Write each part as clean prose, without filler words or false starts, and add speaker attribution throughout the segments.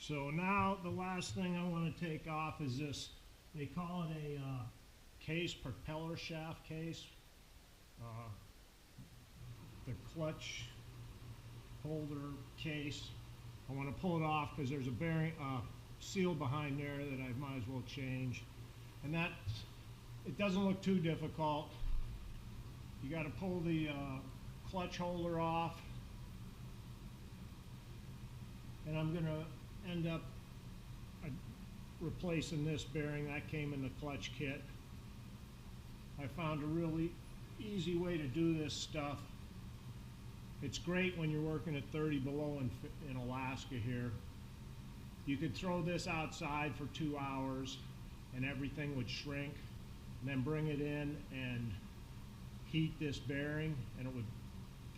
Speaker 1: So now the last thing I want to take off is this, they call it a case, propeller shaft case. The clutch holder case. I want to pull it off because there's a bearing seal behind there that I might as well change. And that, it doesn't look too difficult. You got to pull the clutch holder off. And I'm going to end up replacing this bearing that came in the clutch kit. I found a really easy way to do this stuff. It's great when you're working at 30 below in Alaska here. You could throw this outside for 2 hours and everything would shrink, and then bring it in and heat this bearing and it would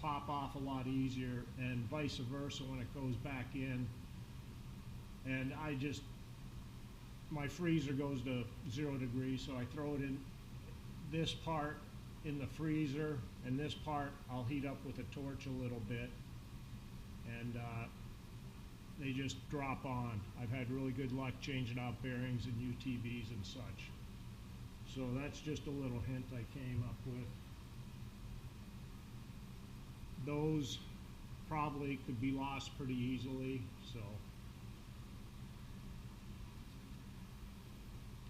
Speaker 1: pop off a lot easier, and vice versa when it goes back in. And my freezer goes to 0 degrees, so I throw it in this part in the freezer, and this part I'll heat up with a torch a little bit, and they just drop on. I've had really good luck changing out bearings and UTVs and such. So that's just a little hint I came up with. Those probably could be lost pretty easily, so.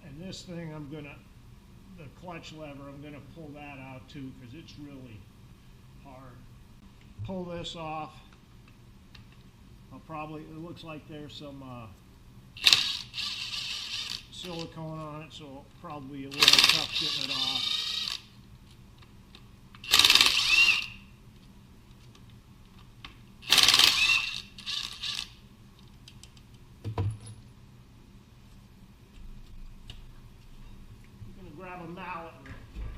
Speaker 1: And this thing, the clutch lever, I'm gonna pull that out too because it's really hard. Pull this off. It looks like there's some silicone on it, so it'll probably be a little tough getting it off. Grab a mallet real quick.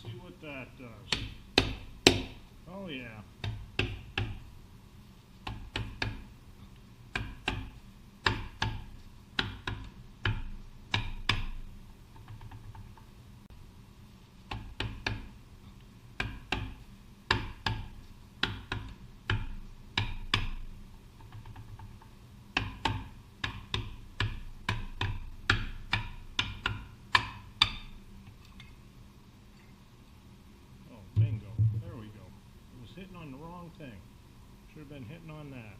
Speaker 1: See what that does. Oh yeah. Hitting on the wrong thing. Should have been hitting on that.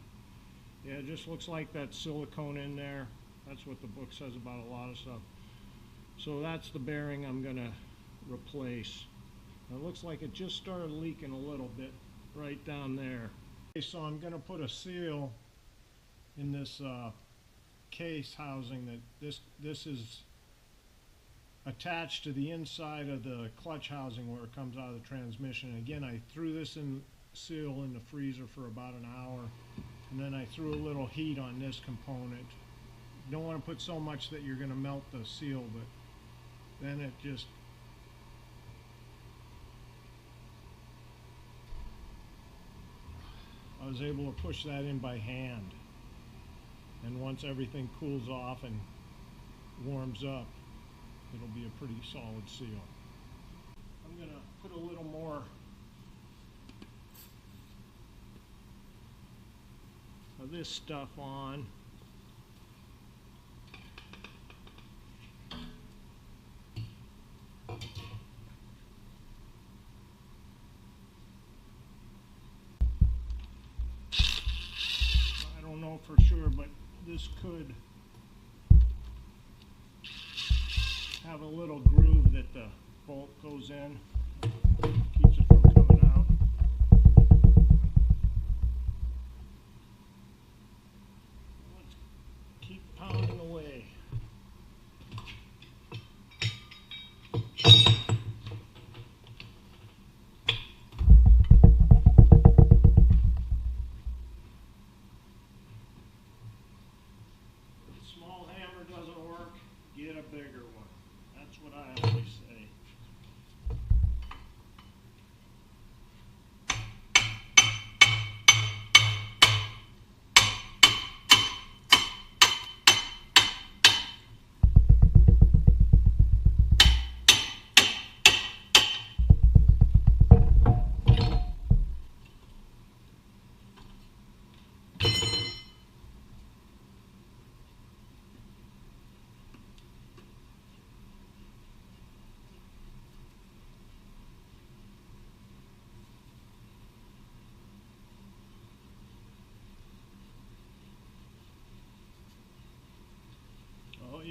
Speaker 1: Yeah, it just looks like that silicone in there. That's what the book says about a lot of stuff. So that's the bearing I'm gonna replace. It looks like it just started leaking a little bit right down there. Okay, so I'm gonna put a seal in this case housing that this is attached to the inside of the clutch housing where it comes out of the transmission. And again, I threw this seal in the freezer for about an hour, and then I threw a little heat on this component. You don't want to put so much that you're going to melt the seal, but then it just I was able to push that in by hand, and once everything cools off and warms up, it'll be a pretty solid seal. I'm going to put a little more of this stuff on. I don't know for sure, but this could have a little groove that the bolt goes in, keeps it from coming out. Let's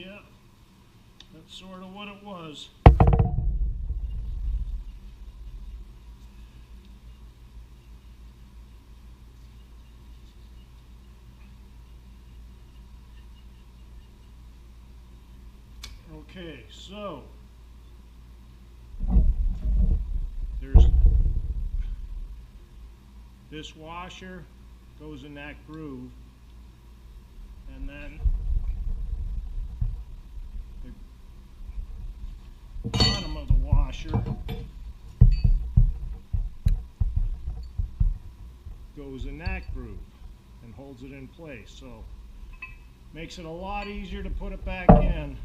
Speaker 1: Yeah, that's sort of what it was. Okay, so there's this washer goes in that groove, and then the bottom of the washer goes in that groove and holds it in place. So makes it a lot easier to put it back in.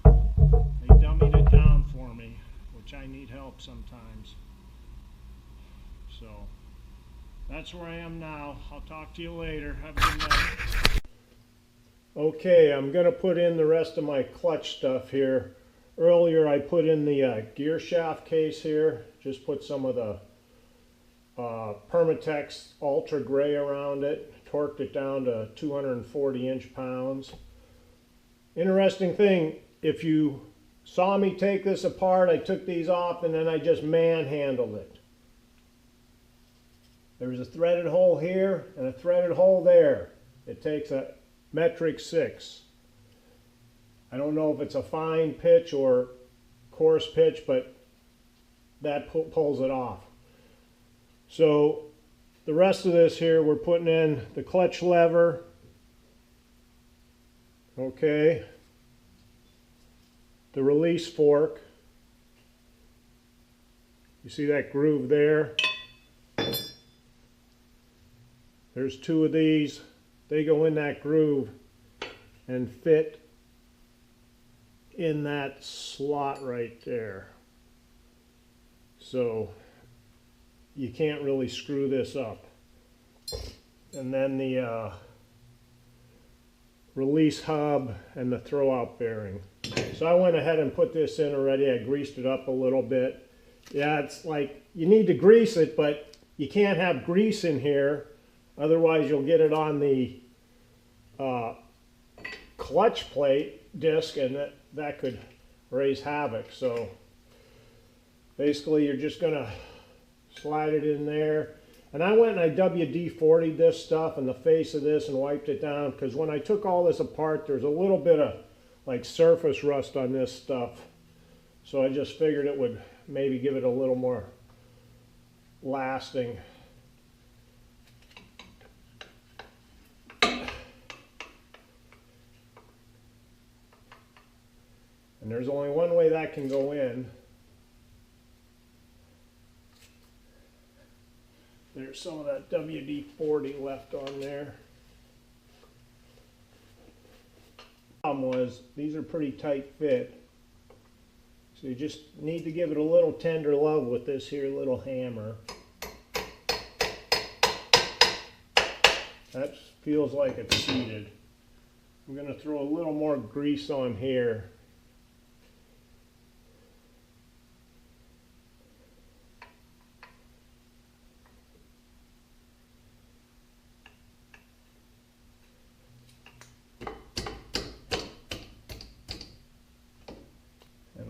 Speaker 1: They dummied it down for me, which I need help sometimes. So that's where I am now. I'll talk to you later. Have a good night. Okay, I'm going to put in the rest of my clutch stuff here. Earlier I put in the gear shaft case here. Just put some of the Permatex Ultra Gray around it. Torqued it down to 240 inch-pounds. Interesting thing, if you saw me take this apart, I took these off and then I just manhandled it. There's a threaded hole here and a threaded hole there. It takes a metric 6. I don't know if it's a fine pitch or coarse pitch, but that pulls it off. So the rest of this here, we're putting in the clutch lever. Okay. The release fork. You see that groove there? There's 2 of these. They go in that groove and fit in that slot right there. So you can't really screw this up. And then the release hub and the throwout bearing. So I went ahead and put this in already. I greased it up a little bit. Yeah, it's like you need to grease it, but you can't have grease in here. Otherwise you'll get it on the clutch plate disc, and that could raise havoc. So basically you're just going to slide it in there. And I went and I WD-40'd this stuff and the face of this and wiped it down, because when I took all this apart, there's a little bit of like surface rust on this stuff. So I just figured it would maybe give it a little more lasting. And there's only one way that can go in. There's some of that WD-40 left on there. The problem was these are pretty tight fit. So you just need to give it a little tender love with this here little hammer. That feels like it's seated. I'm going to throw a little more grease on here.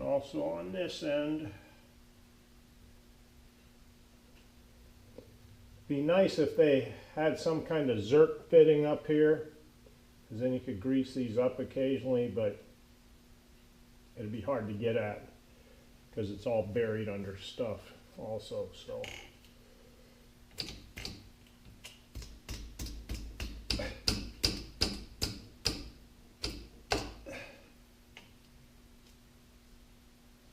Speaker 1: Also on this end, be nice if they had some kind of zerk fitting up here, because then you could grease these up occasionally, but it'd be hard to get at because it's all buried under stuff also. So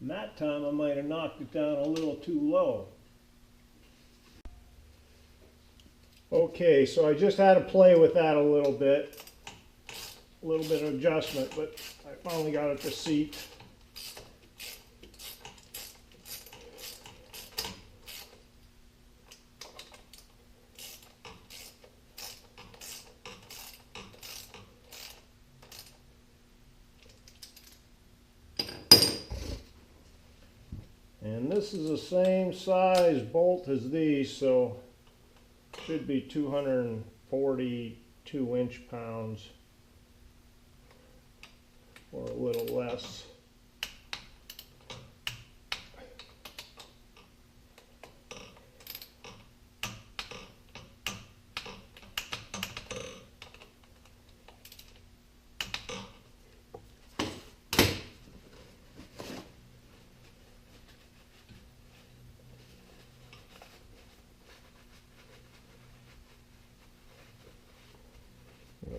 Speaker 1: and that time I might have knocked it down a little too low. Okay, so I just had to play with that a little bit of adjustment, but I finally got it to seat. And this is the same size bolt as these, so should be 242 inch-pounds. or a little less.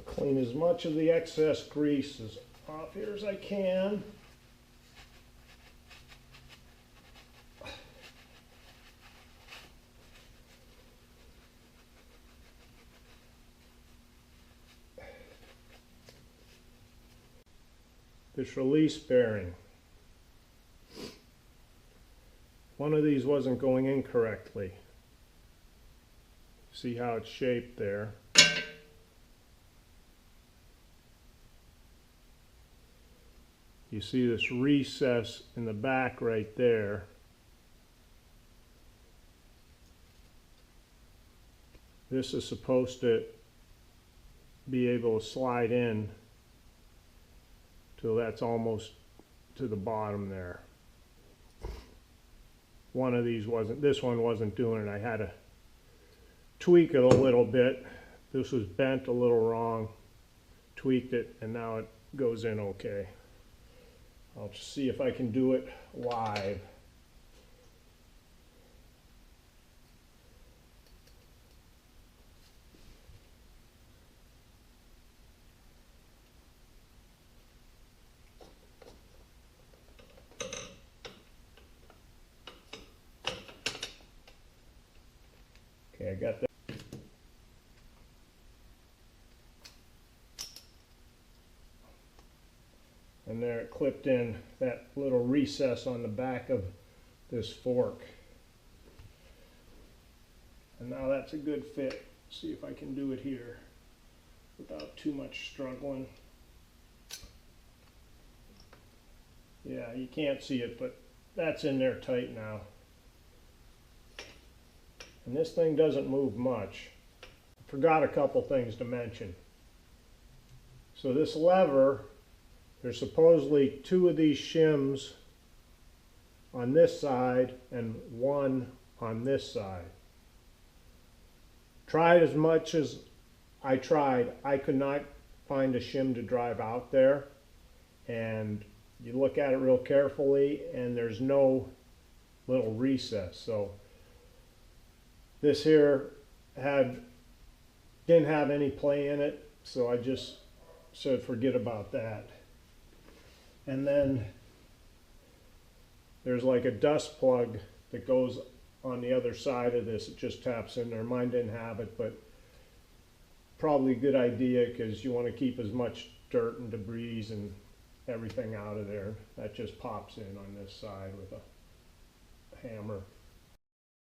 Speaker 1: Clean as much of the excess grease as off here as I can. This release bearing. One of these wasn't going in correctly. See how it's shaped there. You see this recess in the back right there. This is supposed to be able to slide in till that's almost to the bottom there. One of these wasn't, this one wasn't doing it. I had to tweak it a little bit. This was bent a little wrong. Tweaked it and now it goes in okay. I'll just see if I can do it live. Okay, I got that. And there it clipped in that little recess on the back of this fork. And now that's a good fit. See if I can do it here without too much struggling. Yeah, you can't see it, but that's in there tight now. And this thing doesn't move much. I forgot a couple things to mention. So this lever, there's supposedly 2 of these shims on this side and 1 on this side. Tried as much as I tried, I could not find a shim to drive out there. And you look at it real carefully and there's no little recess. So this here didn't have any play in it, so I just said forget about that. And then there's like a dust plug that goes on the other side of this. It just taps in there. Mine didn't have it, but probably a good idea because you want to keep as much dirt and debris and everything out of there. That just pops in on this side with a hammer.